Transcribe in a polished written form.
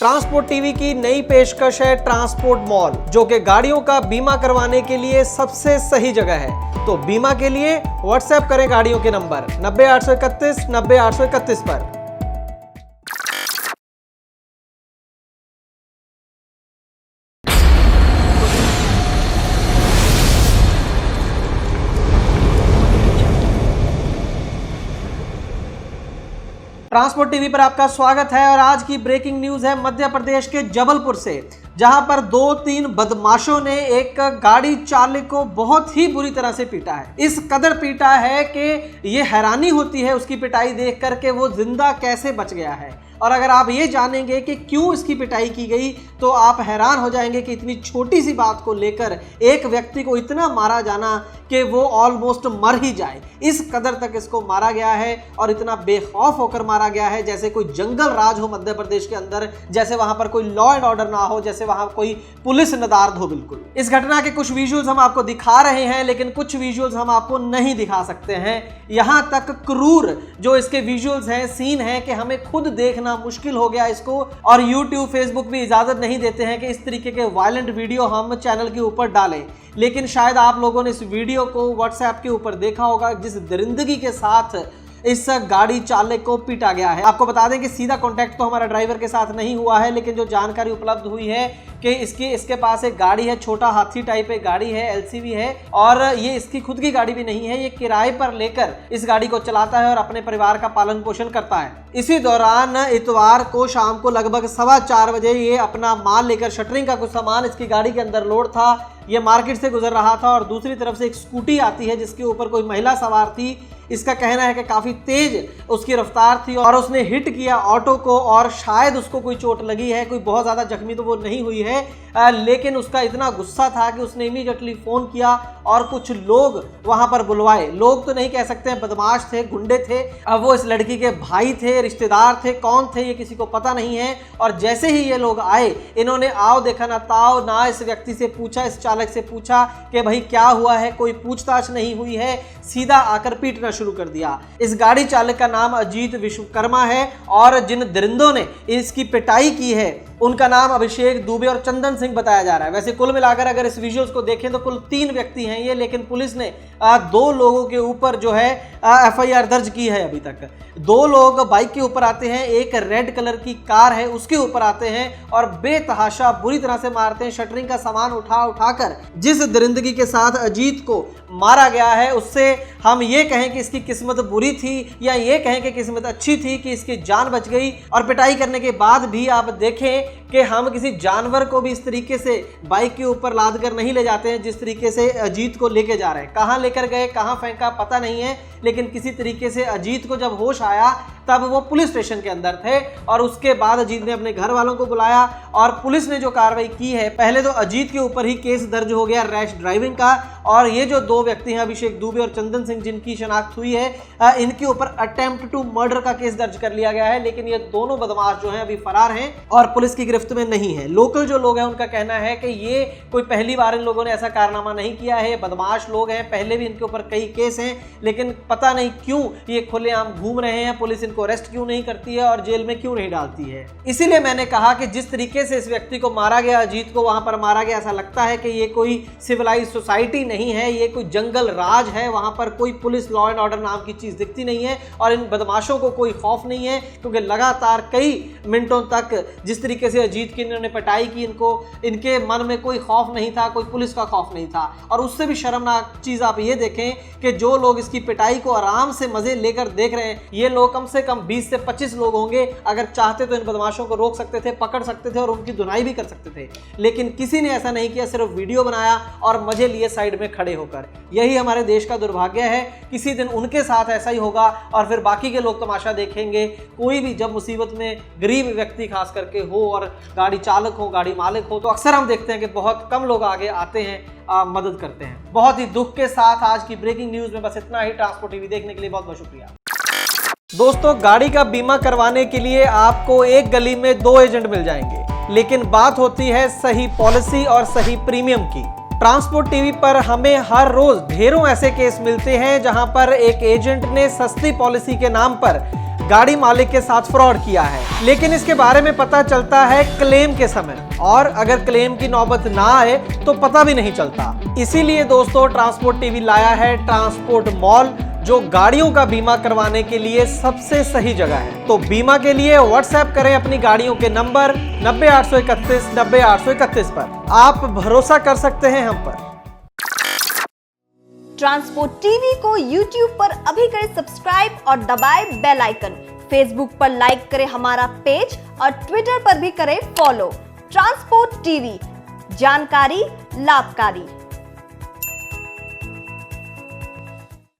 Transport TV की नई पेशकश है ट्रांसपोर्ट मॉल, जो कि गाड़ियों का बीमा करवाने के लिए सबसे सही जगह है। तो बीमा के लिए व्हाट्सएप करें गाड़ियों के नंबर 90 831 90 831 पर। ट्रांसपोर्ट टीवी पर आपका स्वागत है और आज की ब्रेकिंग न्यूज है मध्य प्रदेश के जबलपुर से, जहां पर 2-3 बदमाशों ने एक गाड़ी चालक को बहुत ही बुरी तरह से पीटा है। इस कदर पीटा है कि ये हैरानी होती है उसकी पिटाई देख कर के वो जिंदा कैसे बच गया है। और अगर आप ये जानेंगे कि क्यों इसकी पिटाई की गई तो आप हैरान हो जाएंगे कि इतनी छोटी सी बात को लेकर एक व्यक्ति को इतना मारा जाना कि वो ऑलमोस्ट मर ही जाए, इस कदर तक इसको मारा गया है। और इतना बेखौफ होकर मारा गया है जैसे कोई जंगल राज हो मध्य प्रदेश के अंदर, जैसे वहां पर कोई लॉ एंड ऑर्डर ना हो, जैसे वहां कोई पुलिस नदारद हो। बिल्कुल इस घटना के कुछ विजुअल्स हम आपको दिखा रहे हैं, लेकिन कुछ विजुअल्स हम आपको नहीं दिखा सकते हैं। यहां तक क्रूर जो इसके विजुअल्स हैं, सीन है कि हमें खुद देखना मुश्किल हो गया इसको। और यूट्यूब, फेसबुक भी इजाजत नहीं देते हैं कि इस तरीके के वायलेंट वीडियो हम चैनल के ऊपर डालें। लेकिन शायद आप लोगों ने इस वीडियो को व्हाट्सएप के ऊपर देखा होगा जिस दरिंदगी के साथ इस गाड़ी चालक को पीटा गया है। आपको बता दें कि सीधा कांटेक्ट तो हमारा ड्राइवर के साथ नहीं हुआ है, लेकिन जो जानकारी उपलब्ध हुई है कि इसके पास एक गाड़ी है, छोटा हाथी टाइप एक गाड़ी है, एलसीवी है, और ये इसकी खुद की गाड़ी भी नहीं है, ये किराए पर लेकर इस गाड़ी को चलाता है और अपने परिवार का पालन पोषण करता है। इसी दौरान इतवार को शाम को लगभग 4:15 बजे ये अपना माल लेकर, शटरिंग का कुछ सामान इसकी गाड़ी के अंदर लोड था, ये मार्केट से गुजर रहा था और दूसरी तरफ से एक स्कूटी आती है जिसके ऊपर कोई महिला सवार थी। इसका कहना है कि काफी तेज उसकी रफ्तार थी और उसने हिट किया ऑटो को और शायद उसको कोई चोट लगी है। कोई बहुत ज्यादा जख्मी तो वो नहीं हुई है, लेकिन उसका इतना गुस्सा था कि उसने इमीडिएटली फोन किया और कुछ लोग वहां पर बुलवाए। लोग तो नहीं कह सकते हैं, बदमाश थे, गुंडे थे। अब वो इस लड़की के भाई थे, रिश्तेदार थे, कौन थे ये किसी को पता नहीं है। और जैसे ही ये लोग आए, इन्होंने आओ देखा ना ताओ ना इस व्यक्ति से पूछा, इस चालक से पूछा कि भाई क्या हुआ है, कोई पूछताछ नहीं हुई है, सीधा आकर पीटना शुरू कर दिया। इस गाड़ी चालक का नाम अजीत विश्वकर्मा है और जिन दरिंदों ने इसकी पिटाई की है उनका नाम अभिषेक दुबे और चंदन सिंह बताया जा रहा है। वैसे कुल मिलाकर अगर इस विजुअल्स को देखें तो कुल 3 व्यक्ति हैं ये, लेकिन पुलिस ने 2 लोगों के ऊपर जो है एफआईआर दर्ज की है अभी तक। 2 लोग बाइक के ऊपर आते हैं, एक रेड कलर की कार है उसके ऊपर आते हैं और बेतहाशा बुरी तरह से मारते हैं। शटरिंग का सामान उठाकर जिस दरिंदगी के साथ अजीत को मारा गया है, उससे हम ये कहें कि इसकी किस्मत बुरी थी या ये कहें कि किस्मत अच्छी थी कि इसकी जान बच गई। और पिटाई करने के बाद भी आप देखें कि हम किसी जानवर को भी इस तरीके से बाइक के ऊपर लाद कर नहीं ले जाते हैं जिस तरीके से अजीत को लेके जा रहे हैं। कहां लेकर गए, कहां फेंका पता नहीं है, लेकिन किसी तरीके से अजीत को जब होश आया तब वो पुलिस स्टेशन के अंदर थे और उसके बाद अजीत ने अपने घर वालों को बुलाया और पुलिस ने जो कार्रवाई की है, पहले तो अजीत के ऊपर ही केस दर्ज हो गया रैश ड्राइविंग का। और ये जो 2 व्यक्ति हैं अभिषेक दुबे और चंदन सिंह जिनकी शनाख्त हुई है, इनके ऊपर अटेम्प्ट टू मर्डर का केस दर्ज कर लिया गया है। लेकिन ये दोनों बदमाश जो हैं अभी फरार हैं और पुलिस की गिरफ्त में नहीं है। लोकल जो लोग हैं उनका कहना है कि ये कोई पहली बार इन लोगों ने ऐसा कारनामा नहीं किया है, बदमाश लोग हैं, पहले भी इनके ऊपर कई केस हैं, लेकिन पता नहीं क्यों ये खुलेआम घूम रहे हैं, पुलिस इनको अरेस्ट क्यों नहीं करती है और जेल में क्यों नहीं डालती है। इसीलिए मैंने कहा कि जिस तरीके से इस व्यक्ति को मारा गया, अजीत को वहां पर मारा गया, ऐसा लगता है कि ये कोई सिविलाइज सोसाइटी नहीं है, ये कोई जंगल राज है। वहां पर कोई पुलिस, लॉ एंड ऑर्डर नाम की चीज दिखती नहीं है और इन बदमाशों को कोई खौफ नहीं है, क्योंकि लगातार कई मिनटों तक जिस तरीके से अजीत की इन्होंने पिटाई की, इनके मन में कोई खौफ नहीं था, कोई पुलिस का खौफ नहीं था। और उससे भी शर्मनाक चीज आप ये देखें कि जो लोग इसकी पिटाई को आराम से मजे लेकर देख रहे हैं, ये लोग कम से कम 20 से 25 लोग होंगे। अगर चाहते तो इन बदमाशों को रोक सकते थे, पकड़ सकते थे और उनकी धुनाई भी कर सकते थे, लेकिन किसी ने ऐसा नहीं किया, सिर्फ वीडियो बनाया और मजे लिए साइड में खड़े होकर। यही हमारे देश का दुर्भाग्य है। किसी दिन उनके साथ ऐसा ही होगा और फिर बाकी के लोग तमाशा देखेंगे। कोई भी जब मुसीबत में गरीब व्यक्ति खास करके हो और गाड़ी चालक हो, गाड़ी मालिक हो, तो अक्सर हम देखते हैं कि बहुत कम लोग आगे आते हैं, मदद करते हैं। बहुत ही दुख के साथ आज की ब्रेकिंग न्यूज में बस इतना ही। ट्रांसपोर्ट टीवी देखने के लिए बहुत बहुत शुक्रिया। दोस्तों, गाड़ी का बीमा करवाने के लिए आपको एक गली में 2 एजेंट मिल जाएंगे, लेकिन बात होती है सही पॉलिसी और सही प्रीमियम की। ट्रांसपोर्ट टीवी पर हमें हर रोज ढेरों ऐसे केस मिलते हैं जहां पर एक एजेंट ने सस्ती पॉलिसी के नाम पर गाड़ी मालिक के साथ फ्रॉड किया है, लेकिन इसके बारे में पता चलता है क्लेम के समय, और अगर क्लेम की नौबत ना आए तो पता भी नहीं चलता। इसीलिए दोस्तों ट्रांसपोर्ट टीवी लाया है ट्रांसपोर्ट मॉल, जो गाड़ियों का बीमा करवाने के लिए सबसे सही जगह है। तो बीमा के लिए व्हाट्सएप करें अपनी गाड़ियों के नंबर 90 831 90 831 पर। आप भरोसा कर सकते हैं हम पर। ट्रांसपोर्ट टीवी को YouTube पर अभी करें सब्सक्राइब और दबाएं बेल आइकन। फेसबुक पर लाइक करें हमारा पेज और ट्विटर पर भी करें फॉलो। ट्रांसपोर्ट टीवी, जानकारी लाभकारी।